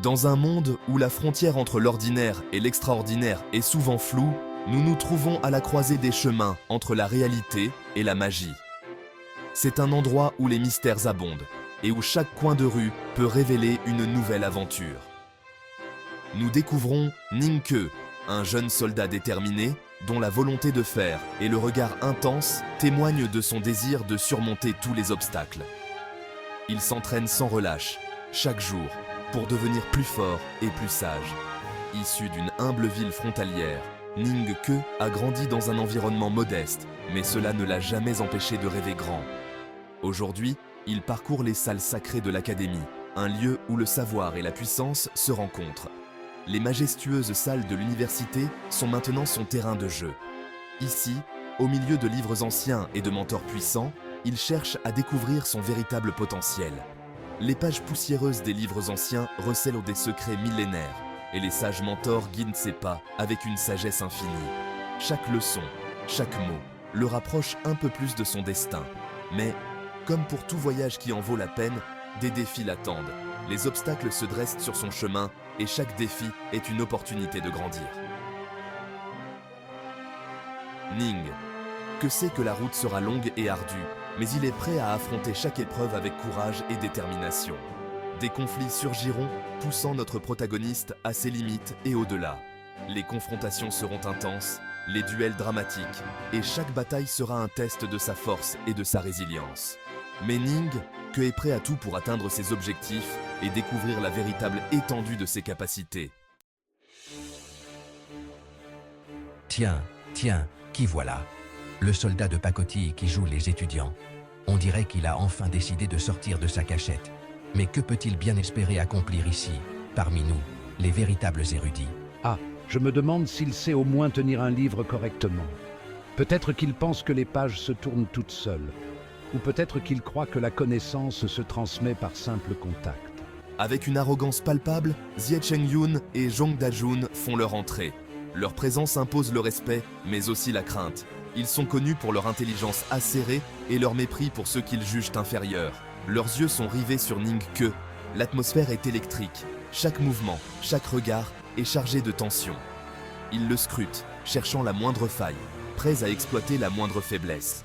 Dans un monde où la frontière entre l'ordinaire et l'extraordinaire est souvent floue, nous nous trouvons à la croisée des chemins entre la réalité et la magie. C'est un endroit où les mystères abondent et où chaque coin de rue peut révéler une nouvelle aventure. Nous découvrons Ning Ke, un jeune soldat déterminé dont la volonté de faire et le regard intense témoignent de son désir de surmonter tous les obstacles. Il s'entraîne sans relâche, chaque jour, pour devenir plus fort et plus sage. Issu d'une humble ville frontalière, Ning Ke a grandi dans un environnement modeste, mais cela ne l'a jamais empêché de rêver grand. Aujourd'hui, il parcourt les salles sacrées de l'académie, un lieu où le savoir et la puissance se rencontrent. Les majestueuses salles de l'université sont maintenant son terrain de jeu. Ici, au milieu de livres anciens et de mentors puissants, il cherche à découvrir son véritable potentiel. Les pages poussiéreuses des livres anciens recèlent des secrets millénaires, et les sages mentors guident ses pas avec une sagesse infinie. Chaque leçon, chaque mot, le rapproche un peu plus de son destin. Mais, comme pour tout voyage qui en vaut la peine, des défis l'attendent. Les obstacles se dressent sur son chemin et chaque défi est une opportunité de grandir. Ning Ke sait que la route sera longue et ardue, mais il est prêt à affronter chaque épreuve avec courage et détermination. Des conflits surgiront, poussant notre protagoniste à ses limites et au-delà. Les confrontations seront intenses, les duels dramatiques, et chaque bataille sera un test de sa force et de sa résilience. Mais Ning Ke est prêt à tout pour atteindre ses objectifs et découvrir la véritable étendue de ses capacités. Tiens, qui voilà? Le soldat de pacotille qui joue les étudiants. On dirait qu'il a enfin décidé de sortir de sa cachette. Mais que peut-il bien espérer accomplir ici, parmi nous, les véritables érudits? Ah, je me demande s'il sait au moins tenir un livre correctement. Peut-être qu'il pense que les pages se tournent toutes seules. Ou peut-être qu'il croit que la connaissance se transmet par simple contact. Avec une arrogance palpable, Jie Chengyun et Zhong Dajun font leur entrée. Leur présence impose le respect, mais aussi la crainte. Ils sont connus pour leur intelligence acérée et leur mépris pour ceux qu'ils jugent inférieurs. Leurs yeux sont rivés sur Ning Ke. L'atmosphère est électrique. Chaque mouvement, chaque regard est chargé de tension. Ils le scrutent, cherchant la moindre faille, prêts à exploiter la moindre faiblesse.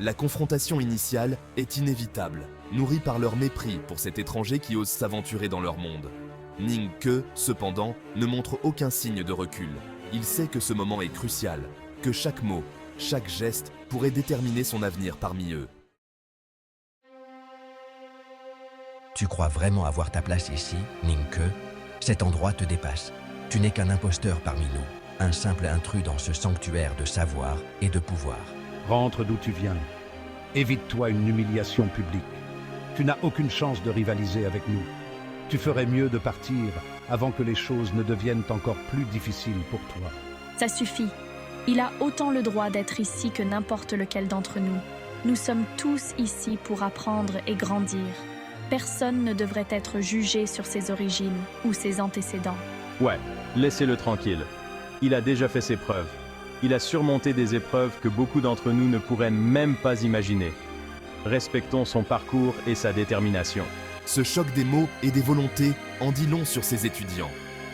La confrontation initiale est inévitable, nourrie par leur mépris pour cet étranger qui ose s'aventurer dans leur monde. Ning Ke, cependant, ne montre aucun signe de recul. Il sait que ce moment est crucial, que chaque mot, chaque geste pourrait déterminer son avenir parmi eux. Tu crois vraiment avoir ta place ici, Ning Ke? Cet endroit te dépasse. Tu n'es qu'un imposteur parmi nous, un simple intrus dans ce sanctuaire de savoir et de pouvoir. Rentre d'où tu viens. Évite-toi une humiliation publique. Tu n'as aucune chance de rivaliser avec nous. Tu ferais mieux de partir avant que les choses ne deviennent encore plus difficiles pour toi. Ça suffit. Il a autant le droit d'être ici que n'importe lequel d'entre nous. Nous sommes tous ici pour apprendre et grandir. Personne ne devrait être jugé sur ses origines ou ses antécédents. Ouais, laissez-le tranquille. Il a déjà fait ses preuves. Il a surmonté des épreuves que beaucoup d'entre nous ne pourraient même pas imaginer. Respectons son parcours et sa détermination. Ce choc des mots et des volontés en dit long sur ces étudiants.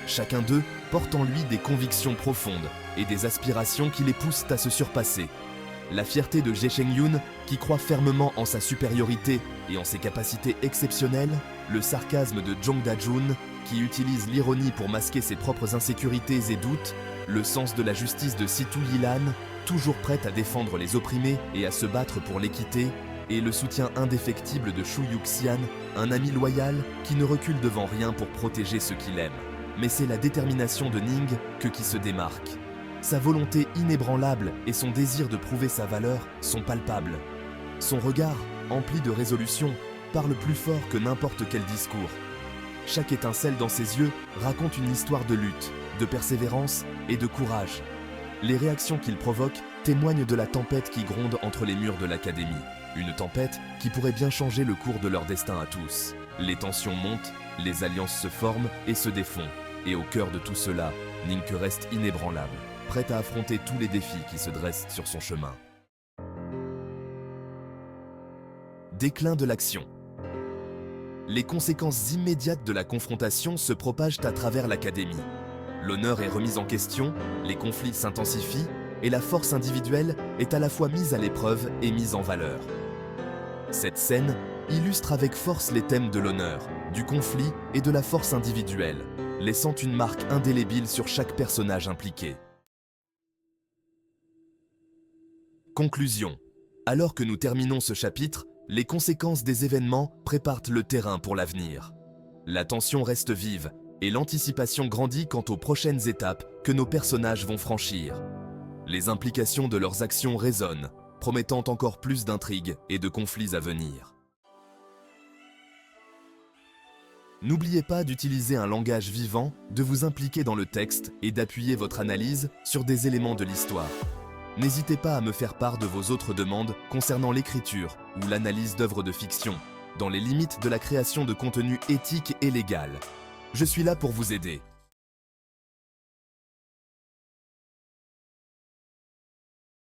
Chacun d'eux porte en lui des convictions profondes et des aspirations qui les poussent à se surpasser. La fierté de Jie Chengyun, qui croit fermement en sa supériorité et en ses capacités exceptionnelles, le sarcasme de Zhong Dajun, qui utilise l'ironie pour masquer ses propres insécurités et doutes, le sens de la justice de Situ Yilan, toujours prête à défendre les opprimés et à se battre pour l'équité, et le soutien indéfectible de Shu Yuxian, un ami loyal qui ne recule devant rien pour protéger ceux qu'il aime. Mais c'est la détermination de Ning Ke qui se démarque. Sa volonté inébranlable et son désir de prouver sa valeur sont palpables. Son regard, empli de résolution, parle plus fort que n'importe quel discours. Chaque étincelle dans ses yeux raconte une histoire de lutte, de persévérance et de courage. Les réactions qu'il provoque témoignent de la tempête qui gronde entre les murs de l'académie. Une tempête qui pourrait bien changer le cours de leur destin à tous. Les tensions montent, les alliances se forment et se défont. Et au cœur de tout cela, Ning Ke reste inébranlable, prête à affronter tous les défis qui se dressent sur son chemin. Déclin de l'action. les conséquences immédiates de la confrontation se propagent à travers l'académie. L'honneur est remis en question, les conflits s'intensifient et la force individuelle est à la fois mise à l'épreuve et mise en valeur. Cette scène illustre avec force les thèmes de l'honneur, du conflit et de la force individuelle, laissant une marque indélébile sur chaque personnage impliqué. Conclusion. Alors que nous terminons ce chapitre, les conséquences des événements préparent le terrain pour l'avenir. La tension reste vive et l'anticipation grandit quant aux prochaines étapes que nos personnages vont franchir. Les implications de leurs actions résonnent, promettant encore plus d'intrigues et de conflits à venir. N'oubliez pas d'utiliser un langage vivant, de vous impliquer dans le texte et d'appuyer votre analyse sur des éléments de l'histoire. N'hésitez pas à me faire part de vos autres demandes concernant l'écriture ou l'analyse d'œuvres de fiction, dans les limites de la création de contenu éthique et légal. Je suis là pour vous aider.